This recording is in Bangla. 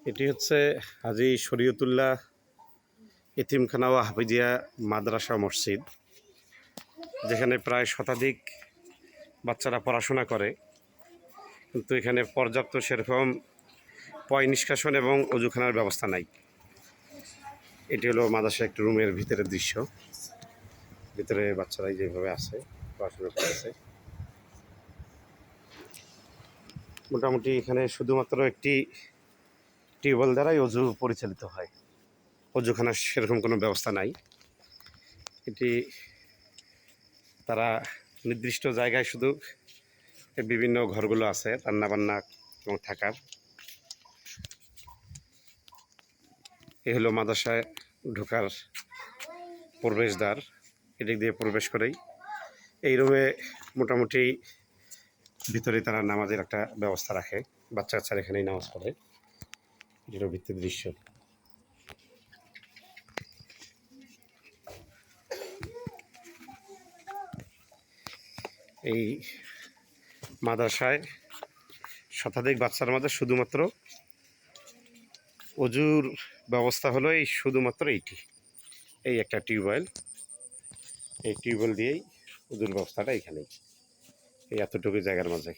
এটি হচ্ছে হাজী শরীয়তুল্লাহ এতিমখানা ও হাফিজিয়া মাদ্রাসা মসজিদ, যেখানে প্রায় শতাধিক বাচ্চারা পড়াশোনা করে, কিন্তু এখানে পর্যাপ্ত সেরকম পয় নিষ্কাশন এবং অজুখানার ব্যবস্থা নাই। এটি হলো মাদ্রাসা একটি রুমের ভিতরের দৃশ্য। ভিতরে বাচ্চারা যেভাবে আছে পড়াশোনা করছে। মোটামুটি এখানে শুধুমাত্র একটি টিউবওয়েল দ্বারাই অজু পরিচালিত হয়। অজুখানার সেরকম কোনো ব্যবস্থা নাই। এটি তারা নির্দিষ্ট জায়গায় শুধু বিভিন্ন ঘরগুলো আছে রান্নাবান্না এবং থাকার। এ হলো মাদ্রাসায় ঢোকার প্রবেশদ্বার। এদিক দিয়ে প্রবেশ করেই এই রুমে মোটামুটি ভিতরে তারা নামাজের একটা ব্যবস্থা রাখে। বাচ্চা কাচ্চারা এখানেই নামাজ পড়ে। এটিরও ভিত্তির দৃশ্য। এই মাদ্রাসায় শতাধিক বাচ্চার মাঝে শুধুমাত্র অজুর ব্যবস্থা হলো এই শুধুমাত্র এই একটা টিউবওয়েল। এই টিউবওয়েল দিয়েই অজুর ব্যবস্থাটা এখানেই, এই এতটুকু জায়গার মাঝে।